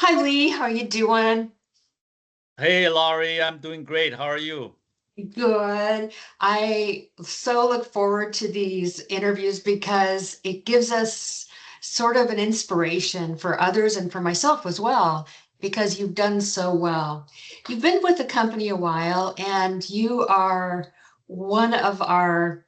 Hi Lee, how you doing? Hey, Laurie, I'm doing great. How are you? Good. I so look forward to these interviews because it gives us sort of an inspiration for others and for myself as well, because you've done so well. You've been with the company a while and you are one of our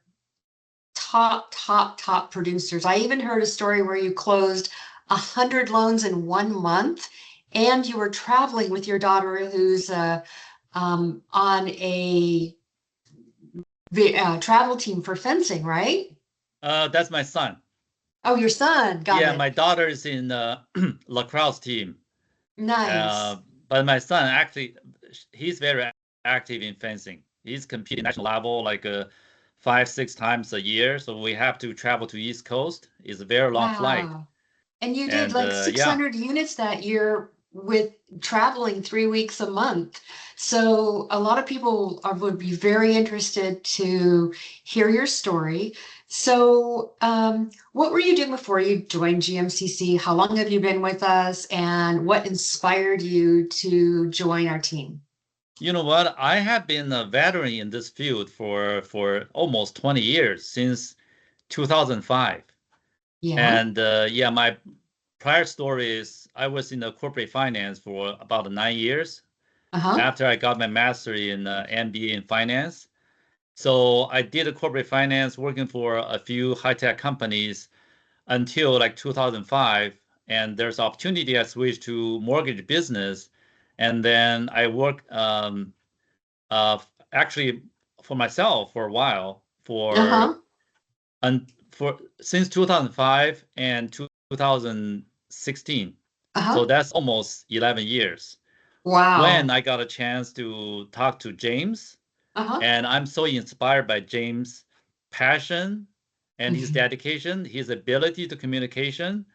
top producers. I even heard a story where you closed 100 loans in 1 month and you were traveling with your daughter who's on a travel team for fencing, right? That's my son. Oh, your son, got Yeah, it. my daughter is in the lacrosse team. Uh, Nice. but my son actually, he's very active in fencing. He's competing national level like 5, 6 times a year. So we have to travel to East Coast. It's a very long flight. Wow. And you did And like yeah, 600 units that year with traveling 3 weeks a month. So a lot of people would be very interested to hear your story. So, what were you doing before you joined GMCC? How long have you been with us? And what inspired you to join our team? you know what? I have been a veteran in this field for almost 20 years, since 2005. Yeah. And yeah, my prior story is I was in the corporate finance for about 9 years Uh-huh. after I got my master in MBA in finance. So I did a corporate finance working for a few high-tech companies until like 2005. And there's opportunity I switched to mortgage business. And then I worked uh, actually for myself for a while Uh-huh. for since 2005 and 2016. So Uh-huh. that's almost 11 years. When Wow. I got a chance to talk to James, Uh-huh. and I'm so inspired by James' passion and his dedication, his ability to communication.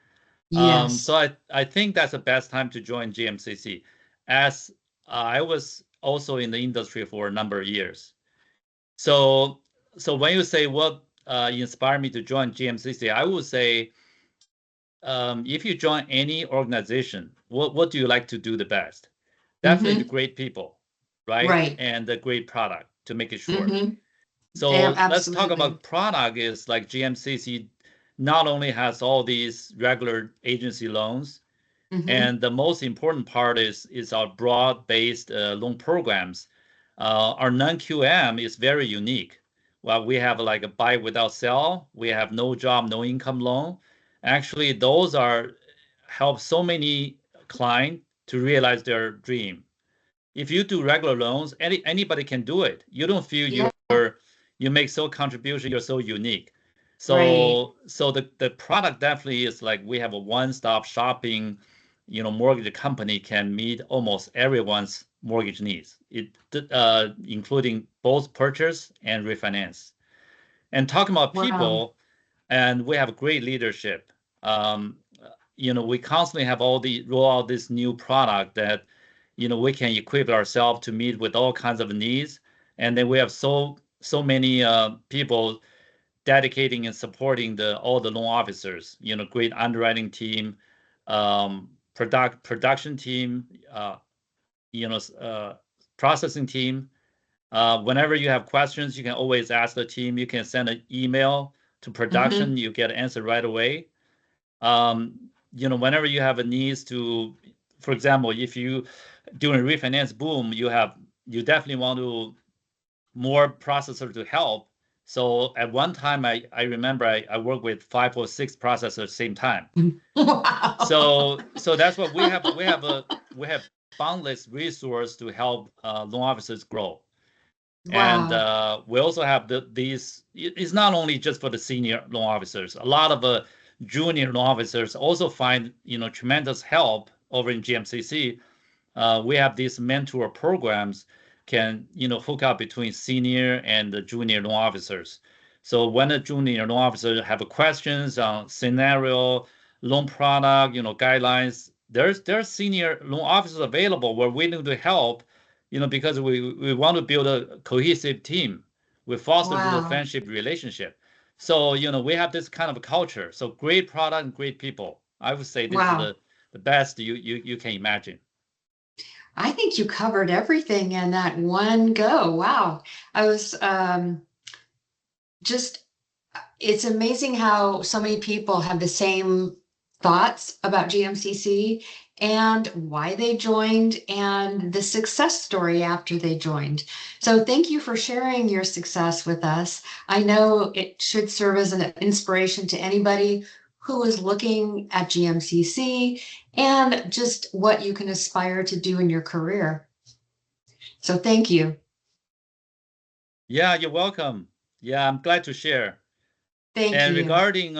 So Yes. I think that's the best time to join GMCC, as I was also in the industry for a number of years. So, so when you say what inspired me to join GMCC, I would say if you join any organization, what do you like to do the best? Definitely the Mm-hmm. great people, right? Right. And the great product, to make it short. Mm-hmm. Yeah, So let's talk absolutely. about product. Is like GMCC not only has all these regular agency loans, Mm-hmm. and the most important part is our broad-based loan programs. Our non-QM is very unique. Well, we have like a buy without sell. We have no job, no income loan. Actually, those are help so many clients to realize their dream. If you do regular loans, anybody can do it. You don't feel Yeah, you make so contribution, you're so unique. right. So the product definitely is like we have a one-stop shopping, mortgage company can meet almost everyone's mortgage needs. Including both purchase and refinance. And talking about Wow. people, and we have great leadership. Um, we constantly have all the roll out this new product that, we can equip ourselves to meet with all kinds of needs. And then we have so many people dedicating and supporting all the loan officers, great underwriting team, production team, you know, processing team. Whenever you have questions, you can always ask the team. You can send an email to Mm-hmm. production, you get an answer right away. Whenever you have a needs to, for example, if you during refinance boom, you definitely want to more processor to help. So at one time, I remember I worked with 5 or 6 processors at the same time. Wow. So that's what we have boundless resource to help loan officers grow. And Wow. we also have these. It's not only just for the senior loan officers. A lot of junior loan officers also find tremendous help over in GMCC. We have these mentor programs can hook up between senior and the junior loan officers. So when a junior loan officer have questions on scenario, loan product, guidelines, there's senior loan officers available. We're willing to help, because we want to build a cohesive team. We foster the Wow. friendship relationship. So we have this kind of culture. So great product and great people. I would say this is Wow. the the best you can imagine. I think you covered everything in that one go. Wow. I was just, it's amazing how so many people have the same thoughts about GMCC and why they joined and the success story after they joined. So thank you for sharing your success with us. I know it should serve as an inspiration to anybody who is looking at GMCC and just what you can aspire to do in your career. So thank you. Yeah, you're welcome. Yeah, I'm glad to share. Thank And you. regarding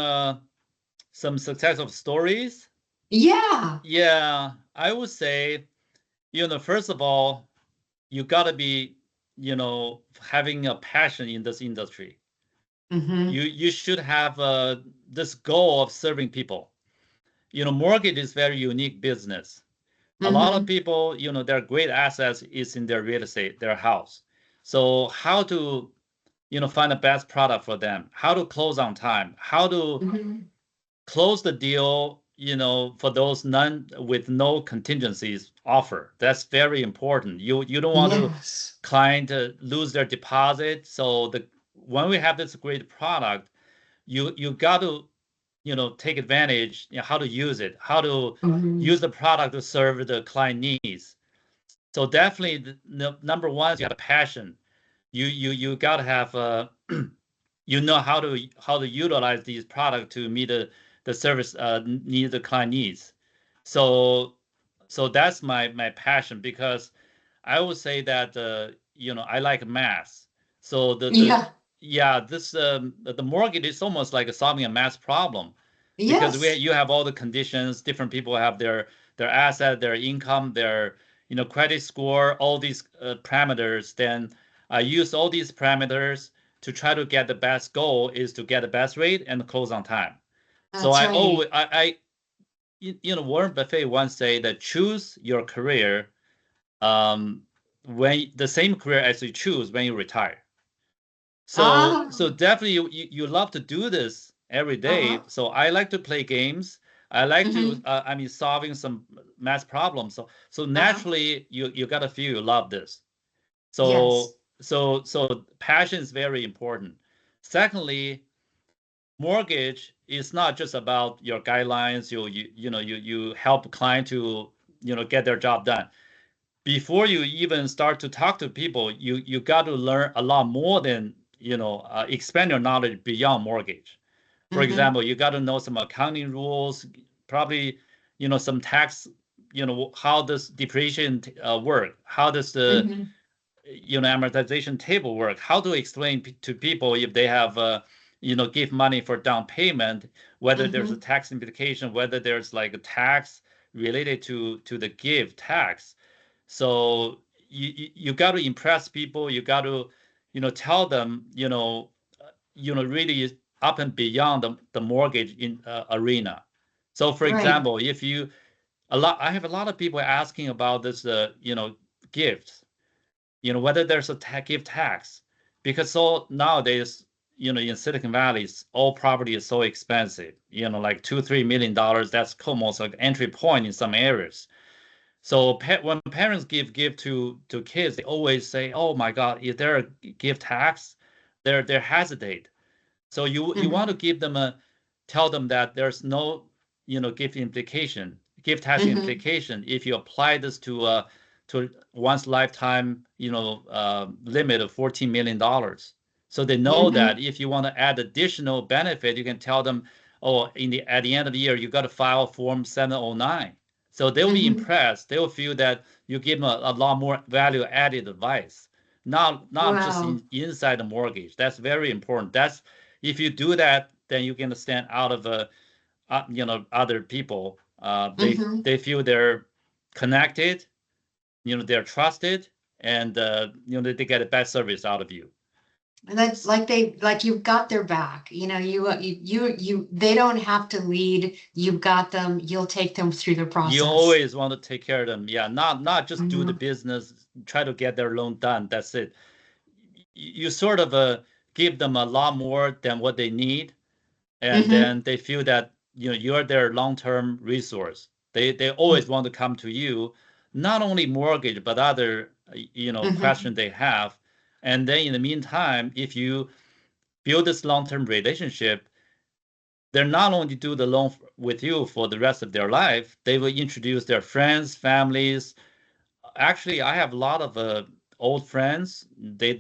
some successful stories, Yeah. yeah, I would say, first of all, you gotta be, having a passion in this industry. Mm-hmm. You should have this goal of serving people. Mortgage is very unique business. A lot of Mm-hmm. people, their great assets is in their real estate, their house. So how to, find the best product for them, how to close on time, how to Mm-hmm. close the deal, for those none with no contingencies offer. That's very important. You don't want to Yes. client to lose their deposit. So when we have this great product, you got to take advantage, how to use it, how to Mm-hmm. use the product to serve the client needs. So definitely the number one is you have a passion. You got to have how to utilize these products to meet the service need the client needs. So that's my passion, because I would say that I like math. So Yeah. yeah, this the mortgage is almost like solving a math problem, because Yes. you have all the conditions. Different people have their asset, their income, their credit score, all these parameters. Then I use all these parameters to try to get the best goal is to get the best rate and close on time. So That's I right. always Warren Buffett once say that choose your career when the same career as you choose when you retire. So Ah. definitely you love to do this every day. Uh-huh. So I like to play games. I like to Mm-hmm. solving some math problems. So Uh-huh. naturally you gotta feel you love this. Yes. So passion is very important. Secondly, mortgage is not just about your guidelines. You help client to get their job done. Before you even start to talk to people, you got to learn a lot more than expand your knowledge beyond mortgage. For Mm-hmm. example, you got to know some accounting rules, probably some tax, how does depreciation work, how does the Mm-hmm. amortization table work, how to explain to people if they have give money for down payment, whether there's a Mm-hmm. tax implication, whether there's like a tax related to the give tax. So you got to impress people. You got to tell them really up and beyond the mortgage in arena. So for Right. example, if you I have a lot of people asking about this gifts, whether there's a gift tax, because so nowadays in Silicon Valley all property is so expensive, like $2-3 million. That's almost like entry point in some areas. So when parents give to kids, they always say, "Oh my God, is there a gift tax?" They're hesitate. So you want to Mm-hmm. give them tell them that there's no gift tax Mm-hmm. implication if you apply this to one's lifetime limit of $14 million. So they know Mm-hmm. that if you want to add additional benefit, you can tell them, oh, at the end of the year you got to file Form 709. So they'll be Mm-hmm. impressed. They'll feel that you give them a lot more value added advice, not just Wow. inside the mortgage. That's very important. That's if you do that, then you can stand out of other people. Mm-hmm. They feel they're connected, they're trusted, and they get a best service out of you. And that's like like you've got their back. They don't have to lead. You've got them. You'll take them through the You process. always want to take care of them. Yeah, not just do the Mm-hmm. business, try to get their loan done. That's it. You sort of give them a lot more than what they need, and Mm-hmm. then they feel that you're their long-term resource. They always want to come to you, not only mortgage, but other, question they have. And then in the meantime, if you build this long-term relationship, they're not only do the loan with you for the rest of their life, they will introduce their friends, families. Actually, I have a lot of old friends. They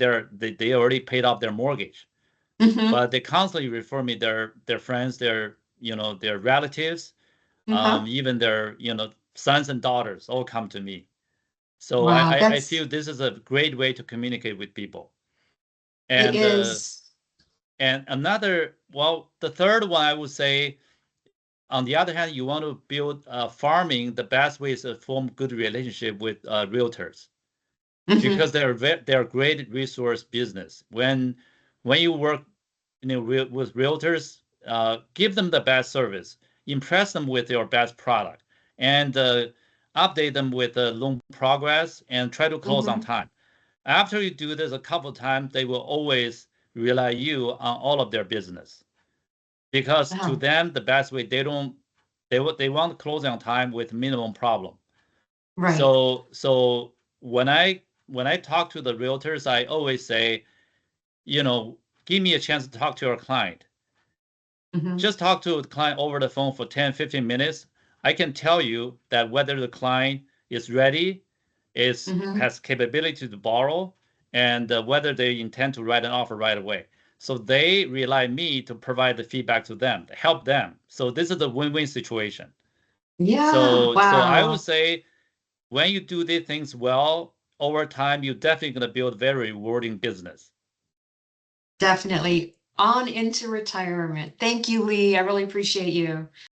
already paid off their mortgage, but they constantly refer me their friends, their relatives, even their sons and daughters all come to me. So Wow, I feel this is a great way to communicate with people. it And is. and another, well, the third one I would say, on the other hand, you want to build farming. The best way is to form good relationship with realtors, because they're great resource business. When you work with realtors, give them the best service, impress them with your best product, and update them with the loan progress, and try to close on time. After you do this a couple of times, they will always rely you on all of their business, because to them the best way, they want to close on time with minimum problem. Right. So when I talk to the realtors, I always say, give me a chance to talk to your client. Just talk to the client over the phone for 10, 15 minutes. I can tell you that whether the client is ready, has capability to borrow, and whether they intend to write an offer right away. So they rely on me to provide the feedback to them, to help them. So this is a win-win situation. Yeah. So I would Wow. say, when you do these things well, over time, you're definitely going to build very rewarding business. Definitely on into retirement. Thank you, Lee. I really appreciate you.